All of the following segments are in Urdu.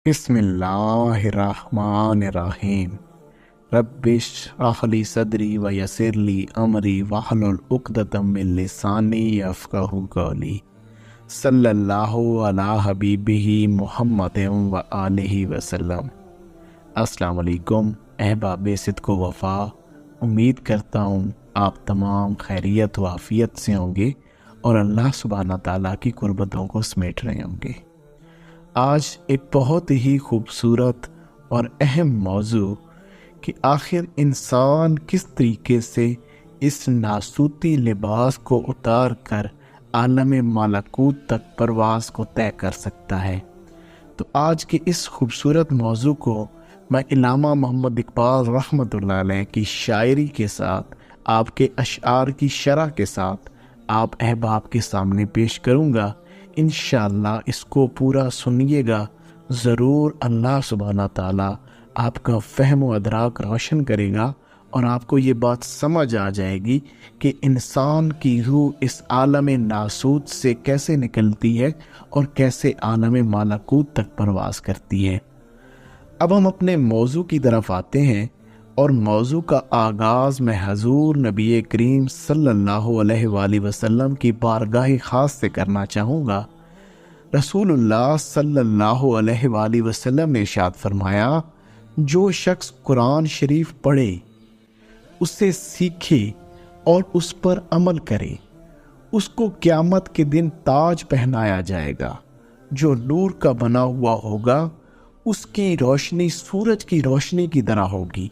بسم اللہ الرحمن الرحیم رب اشرح لی صدری ویسر لی امری واحلل عقدۃ من لسانی یفقہوا قولی صلی اللہ علی حبیبہ محمد و آلہ وسلم۔ السلام علیکم احباب صدق و وفا، امید کرتا ہوں آپ تمام خیریت و عافیت سے ہوں گے اور اللہ سبحانہ تعالیٰ کی قربتوں کو سمیٹ رہے ہوں گے۔ آج ایک بہت ہی خوبصورت اور اہم موضوع کہ آخر انسان کس طریقے سے اس ناسوتی لباس کو اتار کر عالم ملکوت تک پرواز کو طے کر سکتا ہے۔ تو آج کے اس خوبصورت موضوع کو میں علامہ محمد اقبال رحمۃ اللہ علیہ کی شاعری کے ساتھ، آپ کے اشعار کی شرح کے ساتھ آپ احباب کے سامنے پیش کروں گا۔ انشاءاللہ اس کو پورا سنیے گا، ضرور اللہ سبحانہ تعالیٰ آپ کا فہم و ادراک روشن کرے گا اور آپ کو یہ بات سمجھ آ جائے گی کہ انسان کی روح اس عالم ناسوت سے کیسے نکلتی ہے اور کیسے عالم ملکوت تک پرواز کرتی ہے۔ اب ہم اپنے موضوع کی طرف آتے ہیں اور موضوع کا آغاز میں حضور نبی کریم صلی اللہ علیہ وآلہ وسلم کی بارگاہ خاص سے کرنا چاہوں گا۔ رسول اللہ صلی اللہ علیہ وآلہ وسلم نے ارشاد فرمایا، جو شخص قرآن شریف پڑھے، اسے سیکھے اور اس پر عمل کرے، اس کو قیامت کے دن تاج پہنایا جائے گا جو نور کا بنا ہوا ہوگا، اس کی روشنی سورج کی روشنی کی طرح ہوگی۔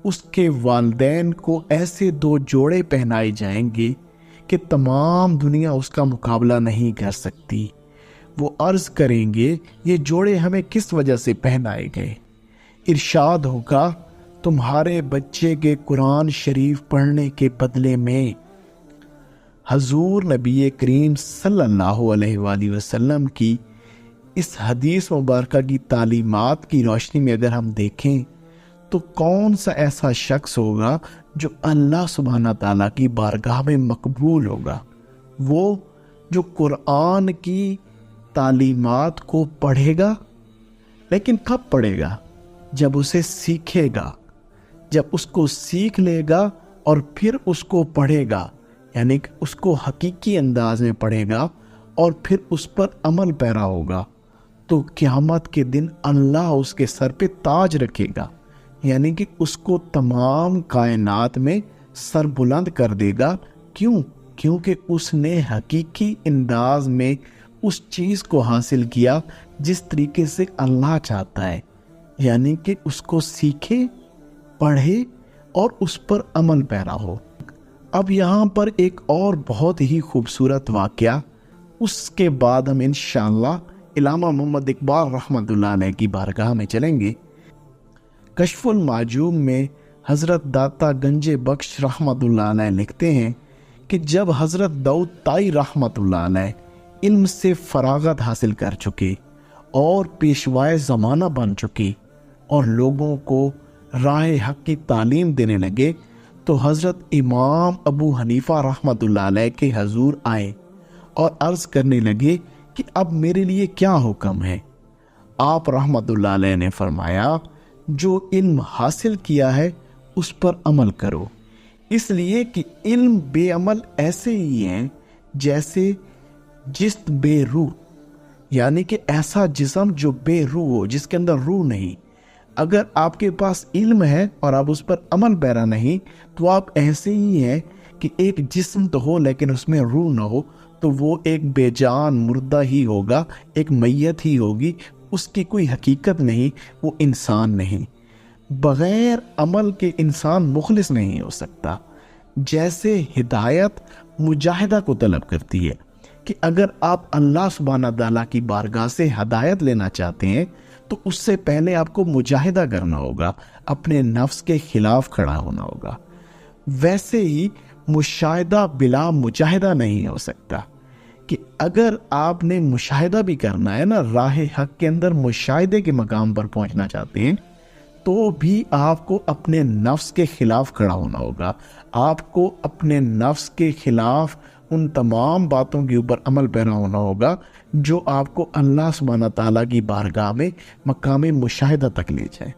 اس کے والدین کو ایسے دو جوڑے پہنائے جائیں گے کہ تمام دنیا اس کا مقابلہ نہیں کر سکتی۔ وہ عرض کریں گے، یہ جوڑے ہمیں کس وجہ سے پہنائے گئے؟ ارشاد ہوگا، تمہارے بچے کے قرآن شریف پڑھنے کے بدلے میں۔ حضور نبی کریم صلی اللہ علیہ وآلہ وسلم کی اس حدیث مبارکہ کی تعلیمات کی روشنی میں اگر ہم دیکھیں تو کون سا ایسا شخص ہوگا جو اللہ سبحانہ تعالیٰ کی بارگاہ میں مقبول ہوگا؟ وہ جو قرآن کی تعلیمات کو پڑھے گا، لیکن کب پڑھے گا؟ جب اسے سیکھے گا، جب اس کو سیکھ لے گا اور پھر اس کو پڑھے گا، یعنی کہ اس کو حقیقی انداز میں پڑھے گا اور پھر اس پر عمل پیرا ہوگا، تو قیامت کے دن اللہ اس کے سر پہ تاج رکھے گا، یعنی کہ اس کو تمام کائنات میں سر بلند کر دے گا۔ کیوں؟ کیونکہ اس نے حقیقی انداز میں اس چیز کو حاصل کیا جس طریقے سے اللہ چاہتا ہے، یعنی کہ اس کو سیکھے، پڑھے اور اس پر عمل پیرا ہو۔ اب یہاں پر ایک اور بہت ہی خوبصورت واقعہ، اس کے بعد ہم انشاءاللہ علامہ محمد اقبال رحمۃ اللہ علیہ کی بارگاہ میں چلیں گے۔ کشف المعجوب میں حضرت داتا گنج بخش رحمۃ اللہ علیہ لکھتے ہیں کہ جب حضرت داؤد طائی رحمۃ اللہ علیہ علم سے فراغت حاصل کر چکے اور پیشوائے زمانہ بن چکے اور لوگوں کو راہ حق کی تعلیم دینے لگے، تو حضرت امام ابو حنیفہ رحمۃ اللہ علیہ کے حضور آئے اور عرض کرنے لگے کہ اب میرے لیے کیا حکم ہے؟ آپ رحمۃ اللہ علیہ نے فرمایا، جو علم حاصل کیا ہے اس پر عمل کرو، اس لیے کہ علم بے عمل ایسے ہی ہیں جیسے جسم بے روح، یعنی کہ ایسا جسم جو بے روح ہو، جس کے اندر روح نہیں۔ اگر آپ کے پاس علم ہے اور آپ اس پر عمل پیرا نہیں، تو آپ ایسے ہی ہیں کہ ایک جسم تو ہو لیکن اس میں روح نہ ہو، تو وہ ایک بے جان مردہ ہی ہوگا، ایک میت ہی ہوگی، اس کی کوئی حقیقت نہیں، وہ انسان نہیں۔ بغیر عمل کے انسان مخلص نہیں ہو سکتا۔ جیسے ہدایت مجاہدہ کو طلب کرتی ہے کہ اگر آپ اللہ سبحانہ تعالیٰ کی بارگاہ سے ہدایت لینا چاہتے ہیں تو اس سے پہلے آپ کو مجاہدہ کرنا ہوگا، اپنے نفس کے خلاف کھڑا ہونا ہوگا۔ ویسے ہی مشاہدہ بلا مجاہدہ نہیں ہو سکتا، کہ اگر آپ نے مشاہدہ بھی کرنا ہے نا، راہ حق کے اندر مشاہدے کے مقام پر پہنچنا چاہتے ہیں، تو بھی آپ کو اپنے نفس کے خلاف کھڑا ہونا ہوگا، آپ کو اپنے نفس کے خلاف ان تمام باتوں کے اوپر عمل پیرا ہونا ہوگا جو آپ کو اللہ سبحانہ تعالیٰ کی بارگاہ میں مقام مشاہدہ تک لے جائے۔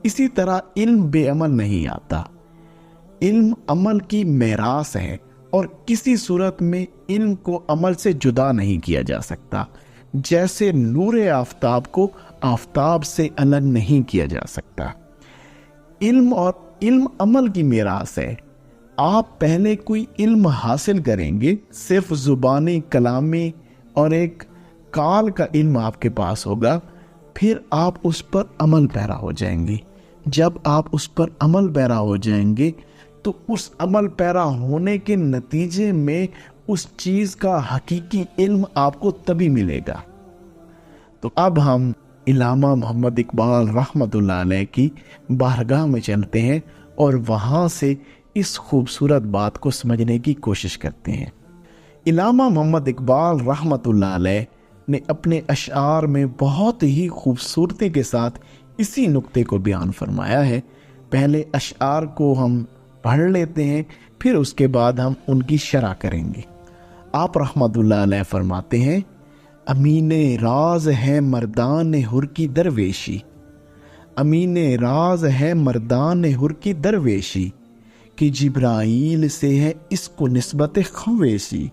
اسی طرح علم بے عمل نہیں آتا، علم عمل کی میراث ہے، اور کسی صورت میں علم کو عمل سے جدا نہیں کیا جا سکتا، جیسے نور آفتاب کو آفتاب سے الگ نہیں کیا جا سکتا۔ علم عمل کی میراث ہے۔ آپ پہلے کوئی علم حاصل کریں گے، صرف زبانی کلامی اور ایک کال کا علم آپ کے پاس ہوگا، پھر آپ اس پر عمل پیرا ہو جائیں گے۔ جب آپ اس پر عمل پیرا ہو جائیں گے تو اس عمل پیرا ہونے کے نتیجے میں اس چیز کا حقیقی علم آپ کو تبھی ملے گا۔ تو اب ہم علامہ محمد اقبال رحمۃ اللہ علیہ کی بارگاہ میں چلتے ہیں اور وہاں سے اس خوبصورت بات کو سمجھنے کی کوشش کرتے ہیں۔ علامہ محمد اقبال رحمۃ اللہ علیہ نے اپنے اشعار میں بہت ہی خوبصورتی کے ساتھ اسی نقطے کو بیان فرمایا ہے۔ پہلے اشعار کو ہم پڑھ لیتے ہیں، پھر اس کے بعد ہم ان کی شرح کریں گے۔ آپ رحمۃ اللہ علیہ فرماتے ہیں: امین راز ہے مردان حر کی درویشی، امین راز ہے مردان حر کی درویشی، کہ جبرائیل سے ہے اس کو نسبت خویشی،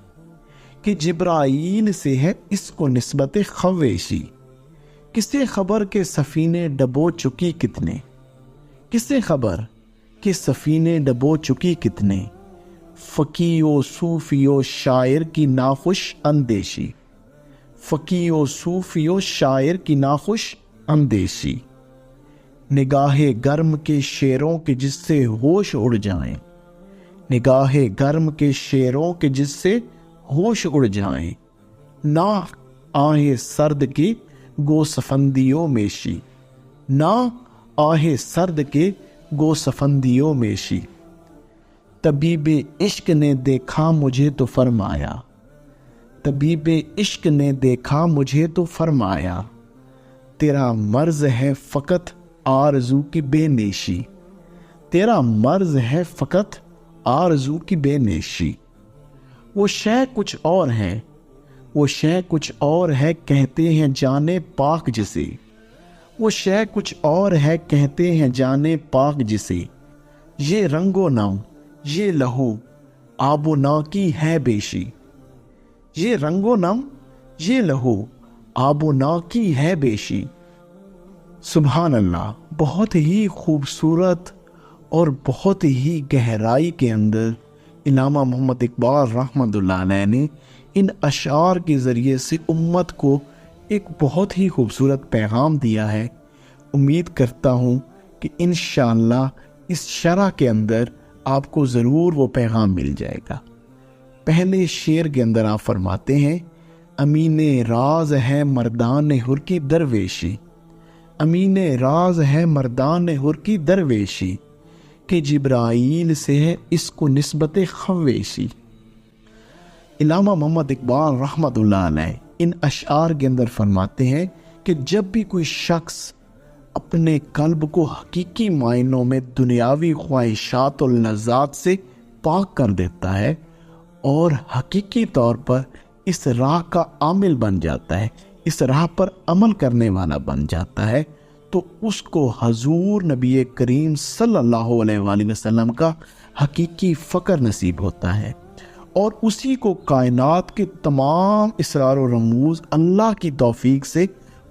کہ جبرائیل سے ہے اس کو نسبت خویشی، کسے خبر کے سفینے ڈبو چکی کتنے، کسے خبر کہ سفینے ڈبو چکی کتنے، فقیہ و صوفی و شاعر کی ناخوش اندیشی، فقیہ و صوفی و شاعر کی ناخوش اندیشی، نگاہ گرم کے شیروں کے جس سے ہوش اڑ جائیں، نگاہ گرم کے شیروں کے جس سے ہوش اڑ جائیں، نہ آہ سرد کی گو سفندیوں میشی، نہ آہ سرد کے گو سفندیوں میشی، طبیب عشق نے دیکھا مجھے تو فرمایا، طبیب عشق نے دیکھا مجھے تو فرمایا، تیرا مرض ہے فقط آرزو کی بے نیشی، تیرا مرض ہے فقط آرزو کی بے نیشی، وہ شے کچھ اور ہے، وہ شے کچھ اور ہے کہتے ہیں جانے پاک جسے، وہ شے کچھ اور ہے کہتے ہیں جانے پاک جسے، یہ رنگ و نام یہ لہو آب و نا کی ہے بیشی، یہ رنگ و نم یہ لہو آب و نا کی ہے بیشی۔ سبحان اللہ، بہت ہی خوبصورت اور بہت ہی گہرائی کے اندر علامہ محمد اقبال رحمۃ اللہ علیہ نے ان اشعار کے ذریعے سے امت کو ایک بہت ہی خوبصورت پیغام دیا ہے۔ امید کرتا ہوں کہ انشاءاللہ اس شرح کے اندر آپ کو ضرور وہ پیغام مل جائے گا۔ پہلے شعر کے اندر آپ فرماتے ہیں: امین راز ہے مردان حر کی درویشی، امین راز ہے مردان حر کی درویشی، کہ جبرائیل سے ہے اس کو نسبت خویشی۔ علامہ محمد اقبال رحمۃ اللہ علیہ ان اشعار کے اندر فرماتے ہیں کہ جب بھی کوئی شخص اپنے قلب کو حقیقی معنوں میں دنیاوی خواہشات اور لذات سے پاک کر دیتا ہے اور حقیقی طور پر اس راہ کا عامل بن جاتا ہے، اس راہ پر عمل کرنے والا بن جاتا ہے، تو اس کو حضور نبی کریم صلی اللہ علیہ وآلہ وسلم کا حقیقی فقر نصیب ہوتا ہے، اور اسی کو کائنات کے تمام اسرار و رموز اللہ کی توفیق سے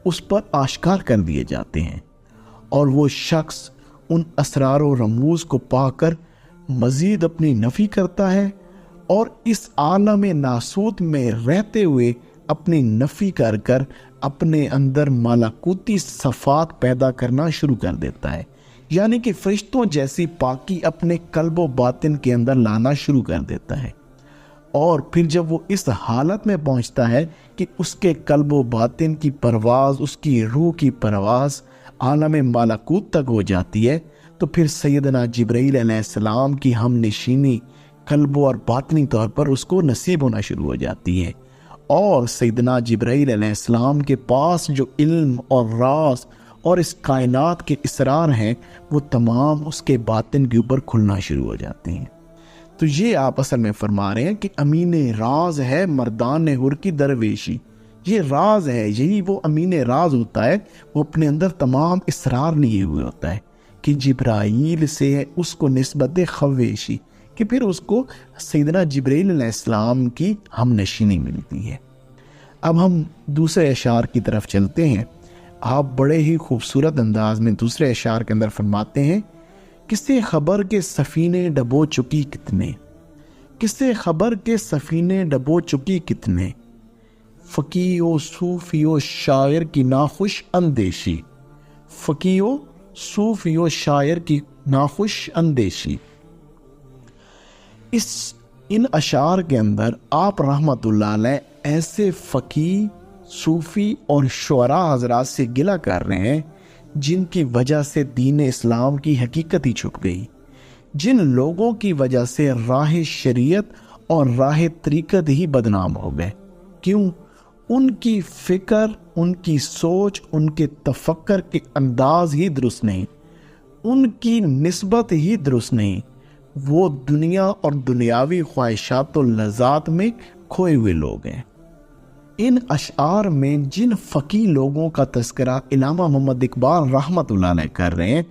اس پر آشکار کر دیے جاتے ہیں، اور وہ شخص ان اسرار و رموز کو پا کر مزید اپنی نفی کرتا ہے، اور اس عالم ناسوت میں رہتے ہوئے اپنی نفی کر کر اپنے اندر ملکوتی صفات پیدا کرنا شروع کر دیتا ہے، یعنی کہ فرشتوں جیسی پاکی اپنے قلب و باطن کے اندر لانا شروع کر دیتا ہے۔ اور پھر جب وہ اس حالت میں پہنچتا ہے کہ اس کے قلب و باطن کی پرواز، اس کی روح کی پرواز عالم ملکوت تک ہو جاتی ہے، تو پھر سیدنا جبرائیل علیہ السلام کی ہم نشینی قلب اور باطنی طور پر اس کو نصیب ہونا شروع ہو جاتی ہے، اور سیدنا جبرائیل علیہ السلام کے پاس جو علم اور راز اور اس کائنات کے اسرار ہیں وہ تمام اس کے باطن کے اوپر کھلنا شروع ہو جاتے ہیں۔ تو یہ آپ اصل میں فرما رہے ہیں کہ امین راز ہے مردان حر کی درویشی. یہ راز ہے، یہی وہ امین راز ہوتا ہے، وہ اپنے اندر تمام اسرار لیے ہوئے ہوتا ہے کہ جبرائیل سے ہے اس کو نسبت خویشی، کہ پھر اس کو سیدنا جبرائیل علیہ السلام کی ہم نشینی ملتی ہے. اب ہم دوسرے اشعار کی طرف چلتے ہیں. آپ بڑے ہی خوبصورت انداز میں دوسرے اشعار کے اندر فرماتے ہیں، کسے خبر کے سفینے ڈبو چکی کتنے، کسے خبر کے سفینے ڈبو چکی کتنے، فقیہ و صوفی و شاعر کی ناخوش اندیشی، فقیہ و صوفی و شاعر کی ناخوش اندیشی. ان اشعار کے اندر آپ رحمت اللہ علیہ ایسے فقیہ، صوفی اور شعراء حضرات سے گلہ کر رہے ہیں جن کی وجہ سے دین اسلام کی حقیقت ہی چھپ گئی، جن لوگوں کی وجہ سے راہ شریعت اور راہ طریقت ہی بدنام ہو گئے. کیوں؟ ان کی فکر، ان کی سوچ، ان کے تفکر کے انداز ہی درست نہیں، ان کی نسبت ہی درست نہیں. وہ دنیا اور دنیاوی خواہشات و لذات میں کھوئے ہوئے لوگ ہیں. ان اشعار میں جن فقیہ لوگوں کا تذکرہ علامہ محمد اقبال رحمۃ اللہ علیہ کر رہے ہیں،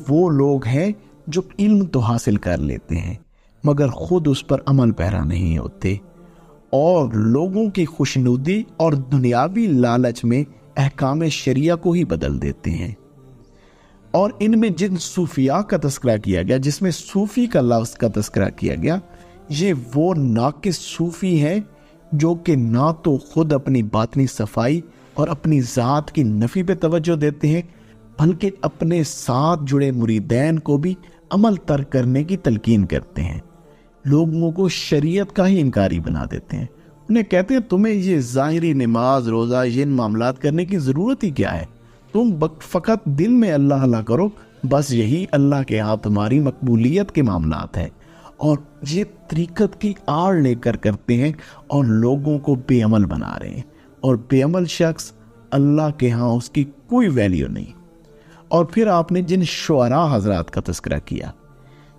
وہ لوگ ہیں جو علم تو حاصل کر لیتے ہیں مگر خود اس پر عمل پیرا نہیں ہوتے، اور لوگوں کی خوشنودی اور دنیاوی لالچ میں احکام شریعہ کو ہی بدل دیتے ہیں. اور ان میں جن صوفیاء کا تذکرہ کیا گیا، جس میں صوفی کا لفظ کا تذکرہ کیا گیا، یہ وہ ناقص صوفی ہیں جو کہ نہ تو خود اپنی باطنی صفائی اور اپنی ذات کی نفی پہ توجہ دیتے ہیں، بلکہ اپنے ساتھ جڑے مریدین کو بھی عمل ترک کرنے کی تلقین کرتے ہیں. لوگوں کو شریعت کا ہی انکاری بنا دیتے ہیں. انہیں کہتے ہیں تمہیں یہ ظاہری نماز، روزہ، یہ معاملات کرنے کی ضرورت ہی کیا ہے؟ تم فقط دل میں اللہ اللہ کرو، بس یہی اللہ کے ہاں تمہاری مقبولیت کے معاملات ہیں. اور یہ طریقت کی آڑ لے کر کرتے ہیں اور لوگوں کو بے عمل بنا رہے ہیں، اور بے عمل شخص اللہ کے ہاں اس کی کوئی ویلیو نہیں. اور پھر آپ نے جن شعراء حضرات کا تذکرہ کیا،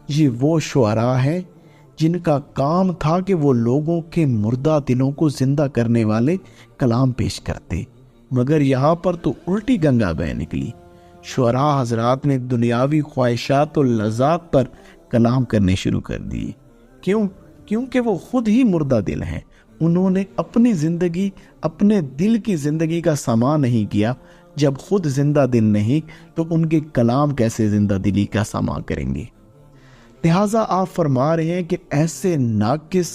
یہ وہ شعراء ہیں جن کا کام تھا کہ وہ لوگوں کے مردہ دلوں کو زندہ کرنے والے کلام پیش کرتے، مگر یہاں پر تو الٹی گنگا بہہ نکلی. شعراء حضرات نے دنیاوی خواہشات و لذات پر کلام کرنے شروع کر دیے. کیونکہ وہ خود ہی مردہ دل ہیں. انہوں نے اپنی زندگی، اپنے دل کی زندگی کا سامان نہیں کیا. جب خود زندہ دل نہیں تو ان کے کلام کیسے زندہ دلی کا سامان کریں گے؟ لہٰذا آپ فرما رہے ہیں کہ ایسے ناقص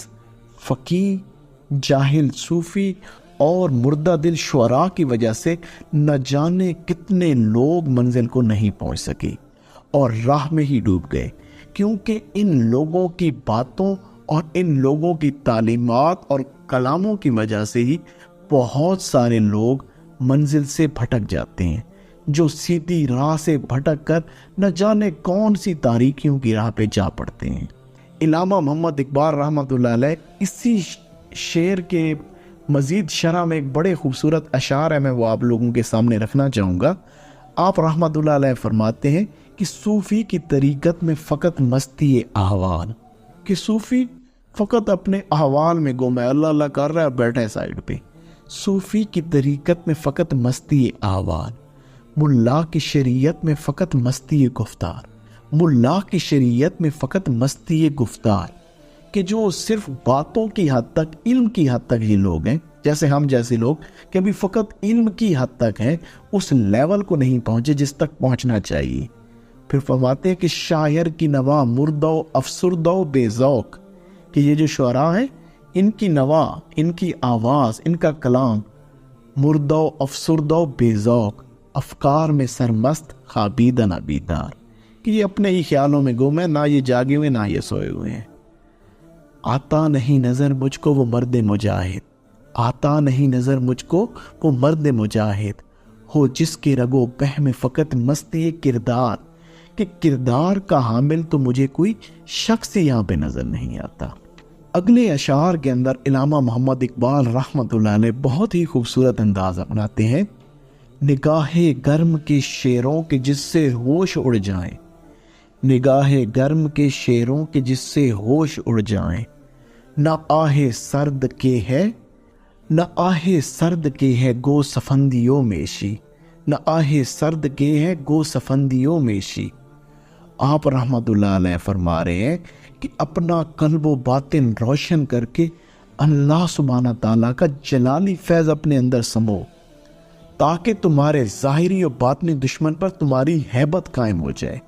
فقیہ، جاہل صوفی اور مردہ دل شعراء کی وجہ سے نہ جانے کتنے لوگ منزل کو نہیں پہنچ سکے اور راہ میں ہی ڈوب گئے، کیونکہ ان لوگوں کی باتوں اور ان لوگوں کی تعلیمات اور کلاموں کی وجہ سے ہی بہت سارے لوگ منزل سے بھٹک جاتے ہیں، جو سیدھی راہ سے بھٹک کر نہ جانے کون سی تاریکیوں کی راہ پہ جا پڑتے ہیں. علامہ محمد اقبال رحمۃ اللہ علیہ اسی شعر کے مزید شرح میں ایک بڑے خوبصورت اشعار ہے، میں وہ آپ لوگوں کے سامنے رکھنا چاہوں گا. آپ رحمۃ اللہ علیہ فرماتے ہیں کہ صوفی کی طریقت میں فقط مستی احوال، کہ صوفی فقط اپنے احوال میں گم ہے، اللہ اللہ کر رہا ہے، بیٹھا ہے سائڈ پہ. صوفی کی طریقت میں فقط مستی احوال، ملا کی شریعت میں فقط مستی گفتار، ملا کی شریعت میں فقط مستی گفتار، کہ جو صرف باتوں کی حد تک، علم کی حد تک یہ لوگ ہیں، جیسے ہم جیسے لوگ کہ ابھی فقط علم کی حد تک ہیں، اس لیول کو نہیں پہنچے جس تک پہنچنا چاہیے. پھر فرماتے ہیں کہ شاعر کی نوا مردہ و افسردہ و بے ذوق، کہ یہ جو شعراء ہیں ان کی نوا، ان کی آواز، ان کا کلام مردہ و افسردہ و بے ذوق، افکار میں سرمست خوابیدہ نہ بیدار، کہ یہ اپنے ہی خیالوں میں گم ہے، نہ یہ جاگے ہوئے نہ یہ سوئے ہوئے ہیں. آتا نہیں نظر مجھ کو وہ مرد مجاہد، آتا نہیں نظر مجھ کو وہ مرد مجاہد، ہو جس کے رگو بہ میں فقط مستی کردار، کہ کردار کا حامل تو مجھے کوئی شخص یہاں پہ نظر نہیں آتا. اگلے اشعار کے اندر علامہ محمد اقبال رحمۃ اللہ علیہ بہت ہی خوبصورت انداز اپناتے ہیں. نگاہ گرم کے شیروں کے جس سے ہوش اڑ جائیں، نگاہ گرم کے شیروں کے جس سے ہوش اڑ جائیں، نہ آہ سرد کے ہے، نہ آہ سرد کے ہے گو سفندیوں میشی، نہ آہ سرد کے ہے گو سفندیوں میشی۔ آپ رحمت اللہ علیہ فرما رہے ہیں کہ اپنا قلب و باطن روشن کر کے اللہ سبحانہ تعالیٰ کا جلالی فیض اپنے اندر سمو، تاکہ تمہارے ظاہری و باطنی دشمن پر تمہاری ہیبت قائم ہو جائے۔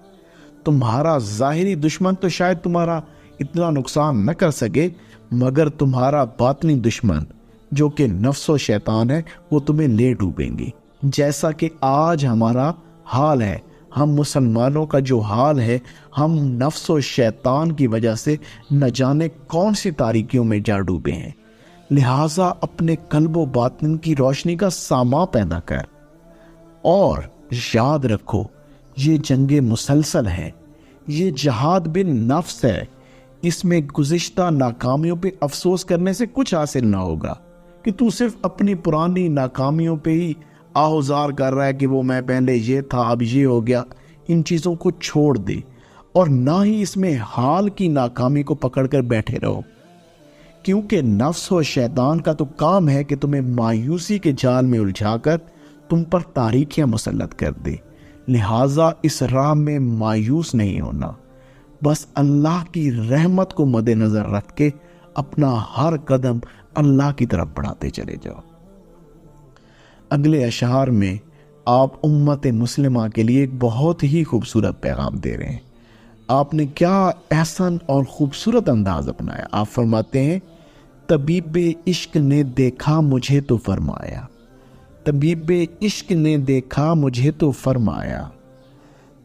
تمہارا ظاہری دشمن تو شاید تمہارا اتنا نقصان نہ کر سکے، مگر تمہارا باطنی دشمن جو کہ نفس و شیطان ہے وہ تمہیں لے ڈوبیں گی، جیسا کہ آج ہمارا حال ہے۔ ہم مسلمانوں کا جو حال ہے، ہم نفس و شیطان کی وجہ سے نہ جانے کون سی تاریکیوں میں جا ڈوبے ہیں۔ لہٰذا اپنے قلب و باطن کی روشنی کا ساما پیدا کر، اور یاد رکھو یہ جنگ مسلسل ہے، یہ جہاد بن نفس ہے۔ اس میں گزشتہ ناکامیوں پہ افسوس کرنے سے کچھ حاصل نہ ہوگا کہ تو صرف اپنی پرانی ناکامیوں پہ ہی آہوزار کر رہا ہے کہ وہ میں پہلے یہ تھا اب یہ ہو گیا۔ ان چیزوں کو چھوڑ دے، اور نہ ہی اس میں حال کی ناکامی کو پکڑ کر بیٹھے رہو، کیونکہ نفس و شیطان کا تو کام ہے کہ تمہیں مایوسی کے جال میں الجھا کر تم پر تاریکیاں مسلط کر دے۔ لہٰذا اس راہ میں مایوس نہیں ہونا، بس اللہ کی رحمت کو مد نظر رکھ کے اپنا ہر قدم اللہ کی طرف بڑھاتے چلے جاؤ۔ اگلے اشعار میں آپ امت مسلمہ کے لیے ایک بہت ہی خوبصورت پیغام دے رہے ہیں۔ آپ نے کیا احسن اور خوبصورت انداز اپنایا۔ آپ فرماتے ہیں، طبیب عشق نے دیکھا مجھے تو فرمایا، طبیب عشق نے دیکھا مجھے تو فرمایا،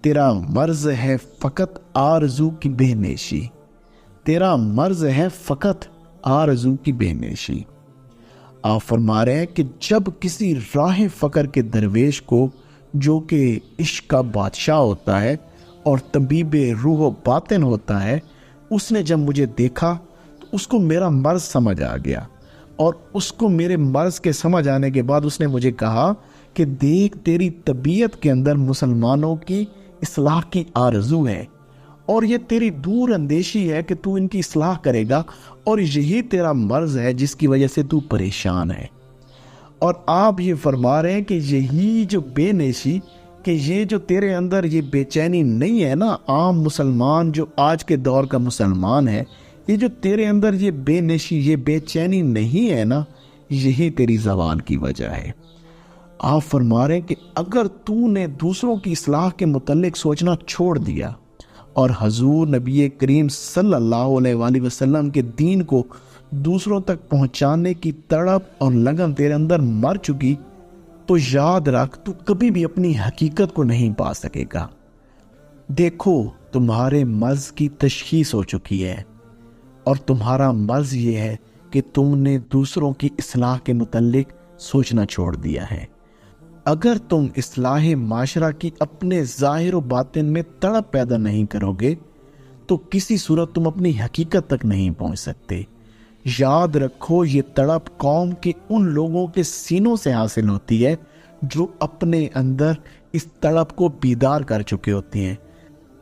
تیرا مرض ہے فقط آرزو کی بے نیشی، تیرا مرض ہے فقط آرزو کی بے نیشی۔ آپ فرما رہے ہیں کہ جب کسی راہ فقر کے درویش کو، جو کہ عشق کا بادشاہ ہوتا ہے اور طبیب روح و باطن ہوتا ہے، اس نے جب مجھے دیکھا تو اس کو میرا مرض سمجھ آ گیا، اور اس کو میرے مرض کے سمجھ آنے کے بعد اس نے مجھے کہا کہ دیکھ، تیری طبیعت کے اندر مسلمانوں کی اصلاح کی آرزو ہے، اور یہ تیری دور اندیشی ہے کہ تو ان کی اصلاح کرے گا، اور یہی تیرا مرض ہے جس کی وجہ سے تو پریشان ہے۔ اور آپ یہ فرما رہے ہیں کہ یہی جو بے نیشی، کہ یہ جو تیرے اندر یہ بے چینی نہیں ہے نا، عام مسلمان جو آج کے دور کا مسلمان ہے، یہ جو تیرے اندر یہ بے نیشی، یہ بے چینی نہیں ہے نا، یہی تیری زوال کی وجہ ہے۔ آپ فرما رہے ہیں کہ اگر تو نے دوسروں کی اصلاح کے متعلق سوچنا چھوڑ دیا اور حضور نبی کریم صلی اللہ علیہ وآلہ وسلم کے دین کو دوسروں تک پہنچانے کی تڑپ اور لگن تیرے اندر مر چکی، تو یاد رکھ تو کبھی بھی اپنی حقیقت کو نہیں پا سکے گا۔ دیکھو، تمہارے مرض کی تشخیص ہو چکی ہے، اور تمہارا مرض یہ ہے کہ تم نے دوسروں کی اصلاح کے متعلق سوچنا چھوڑ دیا ہے۔ اگر تم اصلاح معاشرہ کی اپنے ظاہر و باطن میں تڑپ پیدا نہیں کرو گے تو کسی صورت تم اپنی حقیقت تک نہیں پہنچ سکتے۔ یاد رکھو، یہ تڑپ قوم کے ان لوگوں کے سینوں سے حاصل ہوتی ہے جو اپنے اندر اس تڑپ کو بیدار کر چکے ہوتے ہیں۔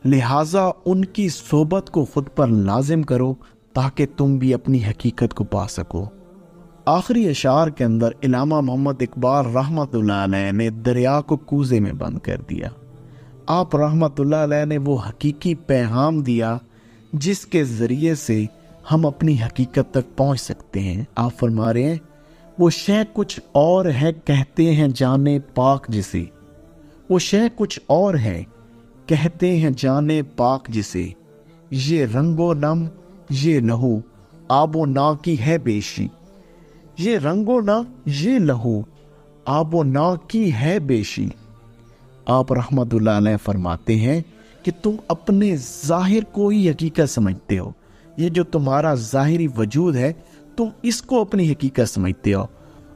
لہٰذا ان کی صحبت کو خود پر لازم کرو تاکہ تم بھی اپنی حقیقت کو پا سکو۔ آخری اشعار کے اندر علامہ محمد اقبال رحمت اللہ علیہ نے دریا کو کوزے میں بند کر دیا۔ آپ رحمت اللہ علیہ نے وہ حقیقی پیغام دیا جس کے ذریعے سے ہم اپنی حقیقت تک پہنچ سکتے ہیں۔ آپ فرما رہے ہیں، وہ شے کچھ اور ہے کہتے ہیں جانے پاک جسے، وہ شے کچھ اور ہے کہتے ہیں جانے پاک جسے، یہ رنگ و نم یہ لہو آب و نا کی ہے بیشی، یہ رنگ و نہ یہ لہو آب و نا کی ہے بیشی۔ آپ رحمت اللہ علیہ فرماتے ہیں کہ تم اپنے ظاہر کو ہی حقیقت سمجھتے ہو، یہ جو تمہارا ظاہری وجود ہے تم اس کو اپنی حقیقت سمجھتے ہو،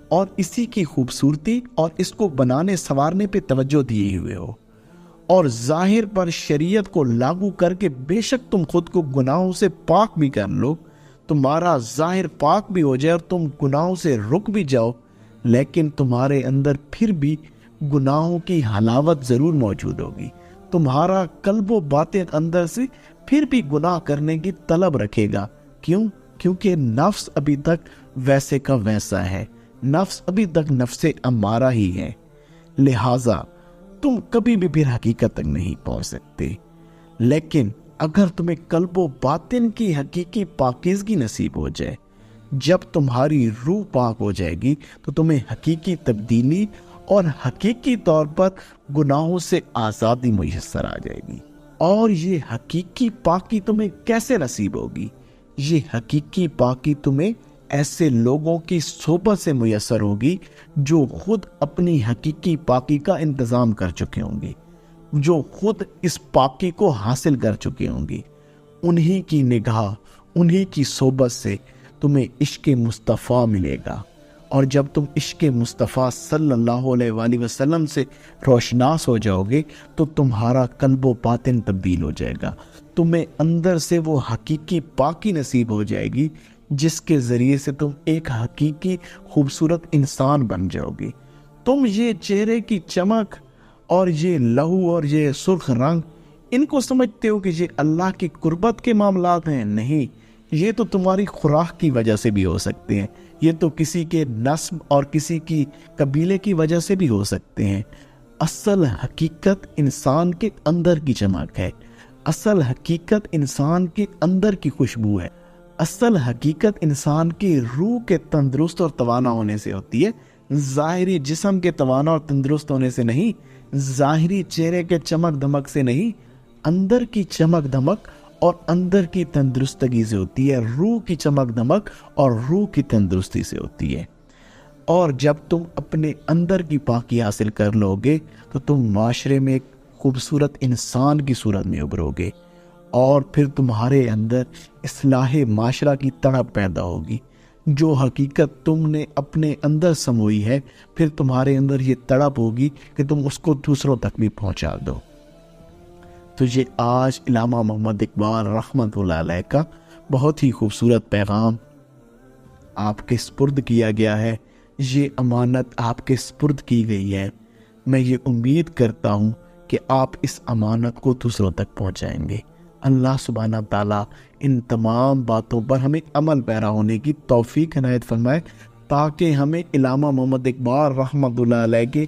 اور اسی کی خوبصورتی اور اس کو بنانے سنوارنے پہ توجہ دیے ہوئے ہو، اور ظاہر پر شریعت کو لاگو کر کے بے شک تم خود کو گناہوں سے پاک بھی کر لو، تمہارا ظاہر پاک بھی ہو جائے اور تم گناہوں سے رک بھی جاؤ، لیکن تمہارے اندر پھر بھی گناہوں کی حلاوت ضرور موجود ہوگی، تمہارا قلب و باطن اندر سے پھر بھی گناہ کرنے کی طلب رکھے گا۔ کیوں؟ کیونکہ نفس ابھی تک ویسے کا ویسا ہے، نفس ابھی تک نفس امارہ ہی ہے، لہٰذا تم کبھی بھی پھر حقیقت تک نہیں پہنچ سکتے۔ لیکن اگر تمہیں قلب و باطن کی حقیقی پاکیزگی نصیب ہو جائے، جب تمہاری روح پاک ہو جائے گی تو تمہیں حقیقی تبدیلی اور حقیقی طور پر گناہوں سے آزادی میسر آ جائے گی۔ اور یہ حقیقی پاکی تمہیں کیسے نصیب ہوگی؟ یہ حقیقی پاکی تمہیں ایسے لوگوں کی صحبت سے میسر ہوگی جو خود اپنی حقیقی پاکی کا انتظام کر چکے ہوں گے، جو خود اس پاکی کو حاصل کر چکے ہوں گے۔ انہی کی نگاہ، انہی کی صحبت سے تمہیں عشق مصطفیٰ ملے گا، اور جب تم عشق مصطفیٰ صلی اللہ علیہ وآلہ وسلم سے روشناس ہو جاؤ گے تو تمہارا قلب و باطن تبدیل ہو جائے گا، تمہیں اندر سے وہ حقیقی پاکی نصیب ہو جائے گی جس کے ذریعے سے تم ایک حقیقی خوبصورت انسان بن جاؤ گے۔ تم یہ چہرے کی چمک اور یہ لہو اور یہ سرخ رنگ ان کو سمجھتے ہو کہ یہ اللہ کی قربت کے معاملات ہیں؟ نہیں، یہ تو تمہاری خوراک کی وجہ سے بھی ہو سکتے ہیں، یہ تو کسی کے نسب اور کسی کی قبیلے کی وجہ سے بھی ہو سکتے ہیں۔ اصل حقیقت انسان کے اندر کی چمک ہے، اصل حقیقت انسان کے اندر کی خوشبو ہے، اصل حقیقت انسان کی روح کے تندرست اور توانا ہونے سے ہوتی ہے، ظاہری جسم کے توانا اور تندرست ہونے سے نہیں، ظاہری چہرے کے چمک دمک سے نہیں، اندر کی چمک دمک اور اندر کی تندرستگی سے ہوتی ہے، روح کی چمک دمک اور روح کی تندرستی سے ہوتی ہے۔ اور جب تم اپنے اندر کی پاکی حاصل کر لو گے تو تم معاشرے میں ایک خوبصورت انسان کی صورت میں ابھرو گے، اور پھر تمہارے اندر اصلاح معاشرہ کی تڑپ پیدا ہوگی۔ جو حقیقت تم نے اپنے اندر سموئی ہے، پھر تمہارے اندر یہ تڑپ ہوگی کہ تم اس کو دوسروں تک بھی پہنچا دو۔ تو یہ آج علامہ محمد اقبال رحمۃ اللہ علیہ کا بہت ہی خوبصورت پیغام آپ کے سپرد کیا گیا ہے، یہ امانت آپ کے سپرد کی گئی ہے۔ میں یہ امید کرتا ہوں کہ آپ اس امانت کو دوسروں تک پہنچائیں گے۔ اللہ سبحانہ تعالیٰ ان تمام باتوں پر ہمیں عمل پیرا ہونے کی توفیق عنایت فرمائے، تاکہ ہمیں علامہ محمد اقبال رحمۃ اللہ علیہ کے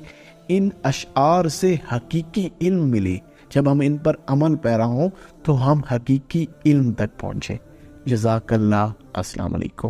ان اشعار سے حقیقی علم ملے۔ جب ہم ان پر عمل پیرا ہوں تو ہم حقیقی علم تک پہنچیں۔ جزاک اللہ۔ السلام علیکم۔